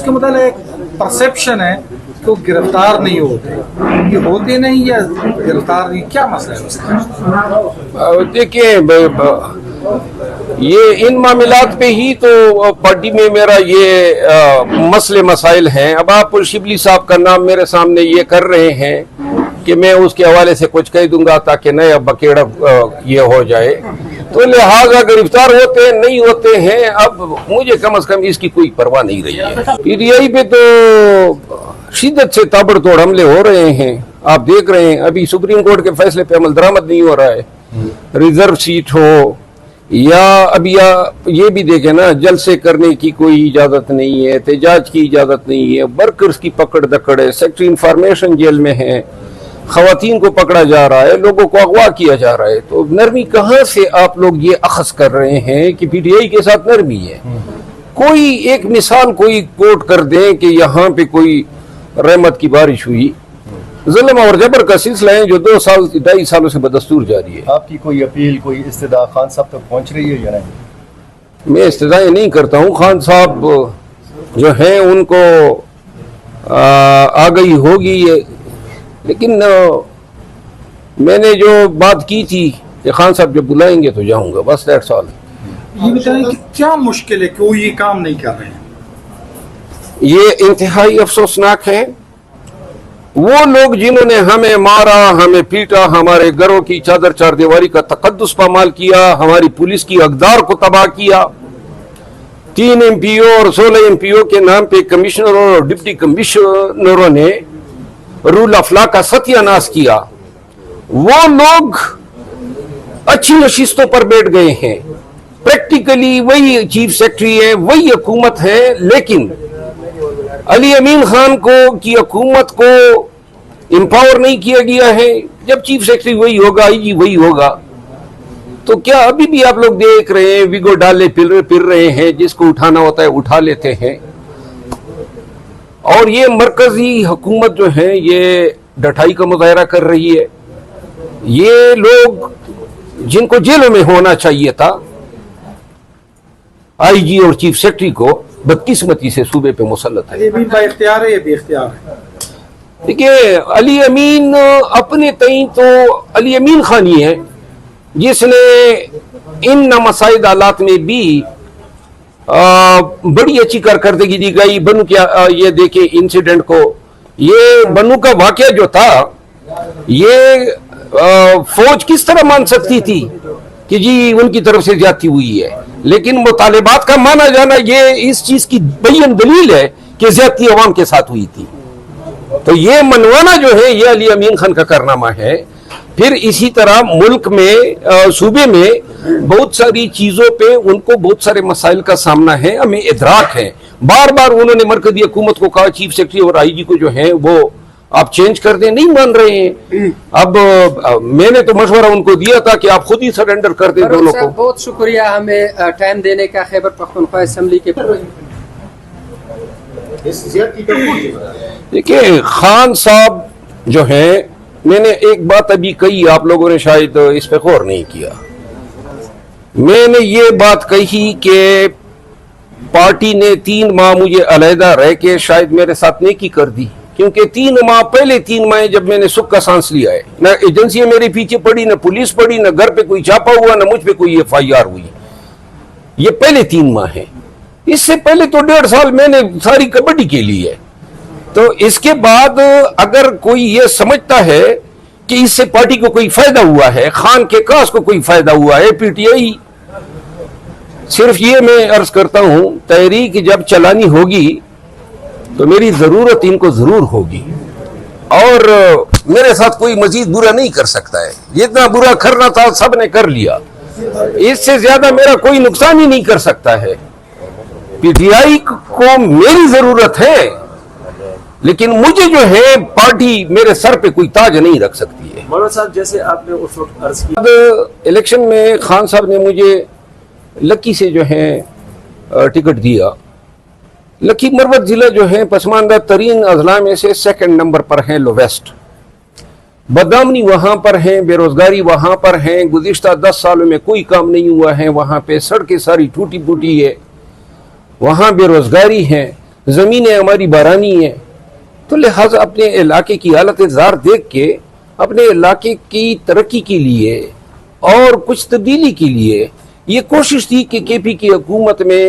उसके मतलब एक परसेप्शन है कि वो गिरफ्तार नहीं होते, ये होते नहीं या गिरफ्तार नहीं, क्या मसला है उसका? देखिए ये इन मामलात पे ही तो पार्टी में मेरा ये मसले मसाइल हैं। अब आप शिबली साहब का नाम मेरे सामने ये कर रहे हैं कि मैं उसके हवाले से कुछ कह दूंगा ताकि नया बकेड़ा ये हो जाए, तो लिहाजा गिरफ्तार होते नहीं होते हैं, अब मुझे कम से कम इसकी कोई परवाह नहीं रही है। पीटीआई पे तो शिद्दत से ताबड़तोड़ हमले हो रहे हैं, आप देख रहे हैं। अभी सुप्रीम कोर्ट के फैसले पे अमल दरामद नहीं हो रहा है, रिजर्व सीट हो या अभी ये भी देखें ना, जलसे करने की कोई इजाजत नहीं है, एहतजाज की इजाजत नहीं है, वर्कर्स की पकड़ दकड़ है, सेक्रेटरी इंफॉर्मेशन जेल में है, खवातीन को पकड़ा जा रहा है, लोगों को अगवा किया जा रहा है। तो नरमी कहाँ से आप लोग ये अखज़ कर रहे हैं कि पीटीआई के साथ नरमी है? कोई एक मिसाल कोई कोट कर दें कि यहाँ पे कोई रहमत की बारिश हुई। जुल्म और जबर का सिलसिला है जो 2-2.5 सालों से बदस्तूर जारी है। आपकी कोई अपील, कोई इस्तदा खान साहब तक पहुंच रही है या नहीं? मैं इस्तदाएं नहीं करता हूँ, खान साहब जो हैं उनको आ गई होगी, लेकिन मैंने जो बात की थी कि खान साहब जब बुलाएंगे तो जाऊंगा, बस दैट्स ऑल। ये बताएं कि क्या मुश्किल है कि वो ये काम नहीं कर रहे हैं? ये इंतहाई अफसोसनाक है। वो लोग जिन्होंने हमें मारा, हमें पीटा, हमारे घरों की चादर चारदीवारी का तकद्दुस पामाल किया, हमारी पुलिस की अकदार को तबाह किया, 3 एमपीओ और 16 एमपीओ के नाम पे कमिश्नरों और डिप्टी कमिश्नरों ने रूल ऑफ लॉ का सत्यानाश किया, वो लोग अच्छी नशिस्तों पर बैठ गए हैं। प्रैक्टिकली वही चीफ सेक्रेटरी है, वही हुकूमत है, लेकिन अली अमीन खान को की हुकूमत को एम्पावर नहीं किया गया है। जब चीफ सेक्रेटरी वही होगा, आईजी वही होगा, तो क्या अभी भी आप लोग देख रहे हैं विगो डाले फिर रहे हैं, जिसको उठाना होता है उठा लेते हैं। और ये मरकजी हुकूमत जो है ये डटाई का मुजाहरा कर रही है। ये लोग जिनको जेलों में होना चाहिए था, आईजी और चीफ सेक्रेटरी को, बदकिस्मती से सूबे पे मुसल्लत है। ये भी बाइख्तियार है, ये बेख्तियार है। देखिए अली अमीन अपने तई तो अली अमीन खान ही है जिसने इन नामसाइद हालात में भी बड़ी अच्छी कारकर्दगी दी गई। बनू क्या ये देखे इंसिडेंट को, ये बनू का वाकया जो था, ये फौज किस तरह मान सकती थी कि जी उनकी तरफ से ज्यादती हुई है, लेकिन मुतालिबात का माना जाना ये इस चीज की बयान दलील है कि ज्यादती अवाम के साथ हुई थी। तो ये मनवाना जो है ये अली अमीन खान का कारनामा है। फिर इसी तरह मुल्क में सूबे में बहुत सारी चीजों पे उनको बहुत सारे मसाइल का सामना है, हमें इदराक है। बार बार उन्होंने मरकजी हुकूमत को कहा, चीफ सेक्रेटरी और आईजी को जो है वो आप चेंज कर दें, नहीं मान रहे हैं। अब मैंने तो मशवरा उनको दिया था कि आप खुद ही सरेंडर कर दें दोनों को। बहुत शुक्रिया हमें टाइम देने का खैबर पख्तूनख्वा असेंबली के। देखिए खान साहब जो हैं, मैंने एक बात अभी कही, आप लोगों ने शायद इस पे गौर नहीं किया। मैंने ये बात कही कि पार्टी ने 3 माह मुझे अलहदा रह के शायद मेरे साथ नेकी कर दी, क्योंकि 3 माह पहले 3 माह जब मैंने सुख का सांस लिया है, न एजेंसियां मेरे पीछे पड़ी, न पुलिस पड़ी, न घर पे कोई छापा हुआ, न मुझ पे कोई FIR हुई। ये पहले 3 माह है। इससे पहले तो 1.5 साल मैंने सारी कबड्डी खेली है। तो इसके बाद अगर कोई ये समझता है कि इससे पार्टी को कोई फायदा हुआ है, खान के कास को कोई फायदा हुआ है, पीटीआई, सिर्फ ये मैं अर्ज करता हूं, तहरीक जब चलानी होगी तो मेरी जरूरत इनको जरूर होगी, और मेरे साथ कोई मजीद बुरा नहीं कर सकता है। जितना बुरा करना था सब ने कर लिया, इससे ज्यादा मेरा कोई नुकसान ही नहीं कर सकता है। पीटीआई को मेरी जरूरत है, लेकिन मुझे जो है पार्टी मेरे सर पे कोई ताज नहीं रख सकती है। मौलाना साहब, जैसे आपने उस वक्त अर्ज किया, इलेक्शन में खान साहब ने मुझे लक्की से जो है टिकट दिया। लक्की मरवत जिला जो है पसमानदा तरीन अजला में से 2nd नंबर पर है, लोवेस्ट। बदनामी वहां पर है, बेरोजगारी वहां पर है, गुज़िश्ता 10 सालों में कोई काम नहीं हुआ है, वहां पे सड़कें सारी टूटी फूटी है, वहां बेरोजगारी है। زمینیں ہماری بارانی ہیں، تو لہٰذا اپنے علاقے کی حالت زار دیکھ کے اپنے علاقے کی ترقی کے لیے اور کچھ تبدیلی کے لیے یہ کوشش تھی کہ کے پی کی حکومت میں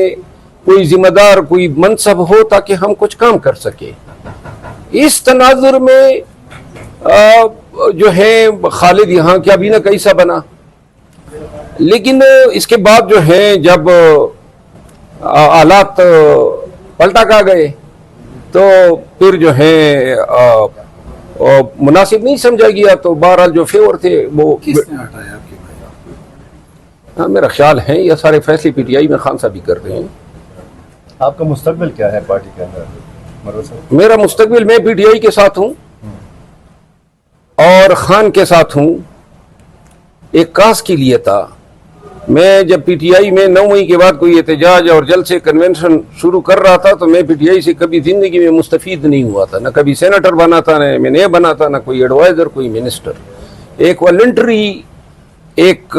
کوئی ذمہ دار کوئی منصب ہو تاکہ ہم کچھ کام کر سکیں۔ اس تناظر میں جو ہے خالد یہاں کیا بھی نہ کیسا بنا، لیکن اس کے بعد جو ہے جب حالات پلٹا کھا گئے تو پھر جو ہے مناسب نہیں سمجھا گیا، تو بہرحال جو فیور تھے وہ کس نے ہٹایا آپ کے بھائی؟ میرا خیال ہے یہ سارے فیصلے پی ٹی آئی میں خان صاحب ہی کر رہے ہیں۔ آپ کا مستقبل کیا ہے پارٹی کے اندر مروت صاحب؟ میرا مستقبل میں پی ٹی آئی کے ساتھ ہوں اور خان کے ساتھ ہوں۔ ایک کاس کے لیے تھا، میں جب پی ٹی آئی میں 9 مئی کے بعد کوئی احتجاج اور جلسے کنونشن شروع کر رہا تھا تو میں پی ٹی آئی سے کبھی زندگی میں مستفید نہیں ہوا تھا، نہ کبھی سینیٹر بنا تھا، نہ میں نے بنا تھا، نہ کوئی ایڈوائزر، کوئی منسٹر۔ ایک والنٹری ایک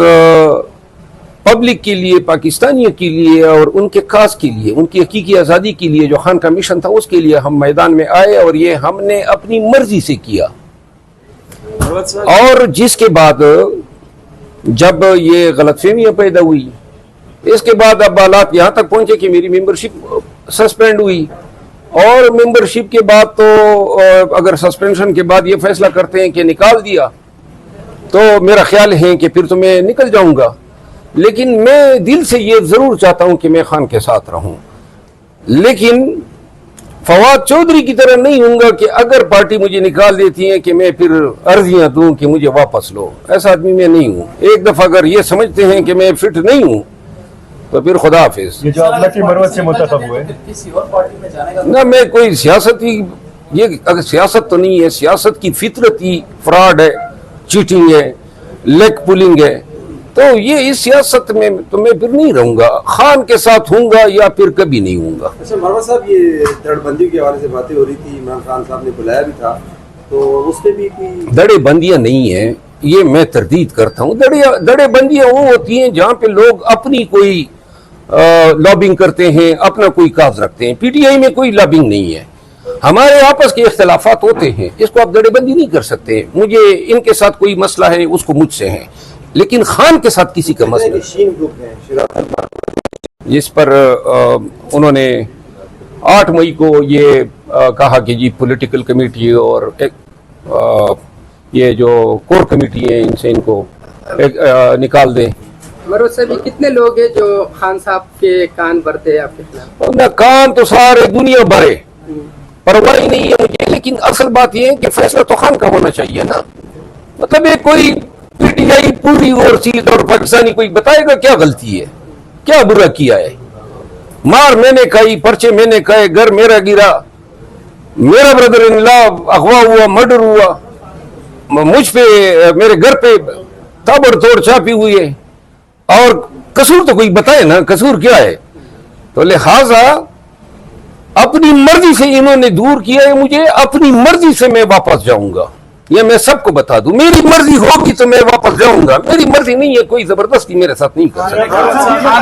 پبلک کے لیے، پاکستانیوں کے لیے اور ان کے کاس کے لیے، ان کی حقیقی آزادی کے لیے جو خان کا مشن تھا اس کے لیے ہم میدان میں آئے، اور یہ ہم نے اپنی مرضی سے کیا۔ مروت صاحب اور جس کے بعد جب یہ غلط فہمیاں پیدا ہوئی، اس کے بعد اب حالات یہاں تک پہنچے کہ میری ممبرشپ سسپینڈ ہوئی، اور ممبرشپ کے بعد تو اگر سسپینشن کے بعد یہ فیصلہ کرتے ہیں کہ نکال دیا تو میرا خیال ہے کہ پھر تو میں نکل جاؤں گا، لیکن میں دل سے یہ ضرور چاہتا ہوں کہ میں خان کے ساتھ رہوں، لیکن فواد چودھری کی طرح نہیں ہوں گا کہ اگر پارٹی مجھے نکال دیتی ہے کہ میں پھر عرضیاں دوں کہ مجھے واپس لو۔ ایسا آدمی میں نہیں ہوں۔ ایک دفعہ اگر یہ سمجھتے ہیں کہ میں فٹ نہیں ہوں تو پھر خدا حافظ۔ یہ جو آپ لکی مروت سے منتخب ہوئے، نہ میں کوئی سیاست اگر سیاست تو نہیں ہے، سیاست کی فطرت ہی فراڈ ہے، چیٹنگ ہے، لیگ پولنگ ہے، تو یہ اس سیاست میں تو میں پھر نہیں رہوں گا، خان کے ساتھ ہوں گا یا پھر کبھی نہیں ہوں گا۔ اچھا مروت صاحب، یہ دڑ بندی کے حوالے سے باتیں ہو رہی تھی، عمران خان صاحب نے بلایا بھی تھا، تو اس پہ بھی کوئی دڑے بندیاں نہیں ہیں، یہ میں تردید کرتا ہوں۔ دڑے بندیاں وہ ہوتی ہیں جہاں پہ لوگ اپنی کوئی لابنگ کرتے ہیں، اپنا کوئی کاز رکھتے ہیں۔ پی ٹی آئی میں کوئی لابنگ نہیں ہے، ہمارے آپس کے اختلافات ہوتے ہیں، اس کو آپ دڑے بندی نہیں کر سکتے۔ مجھے ان کے ساتھ کوئی مسئلہ ہے اس کو مجھ سے ہے، لیکن خان کے ساتھ کسی کا مسئلہ شین گروپ ہے شراکت جس پر انہوں نے 8 مئی کو یہ کہا کہ جی پولیٹیکل کمیٹی اور یہ جو کور کمیٹی ہے ان سے ان کو نکال دیں۔ مروت صاحب یہ کتنے لوگ ہیں جو خان صاحب کے کان بھرتے ہیں آپ کے خلاف؟ نہ کام تو سارے دنیا بھرے، پرواہ ہی نہیں ہے مجھے، لیکن اصل بات یہ ہے کہ فیصلہ تو خان کا ہونا چاہیے نا۔ مطلب یہ کوئی پی ٹی آئی پوری اور چیز اور پاکستانی کوئی بتائے گا کیا غلطی ہے، کیا برا کیا ہے؟ مار میں نے کھائی، پرچے میں نے کھائے، گھر میرا گرا، میرا بردر ان لا اغوا ہوا، مرڈر ہوا، مجھ پہ میرے گھر پہ تابڑ توڑ چاپی ہوئی ہے، اور قصور تو کوئی بتائے نا قصور کیا ہے؟ تو لہذا اپنی مرضی سے انہوں نے دور کیا ہے مجھے، اپنی مرضی سے میں واپس جاؤں گا، یہ میں سب کو بتا دوں۔ میری مرضی ہوگی تو میں واپس جاؤں گا، میری مرضی نہیں ہے، کوئی زبردستی میرے ساتھ نہیں کر سکتا۔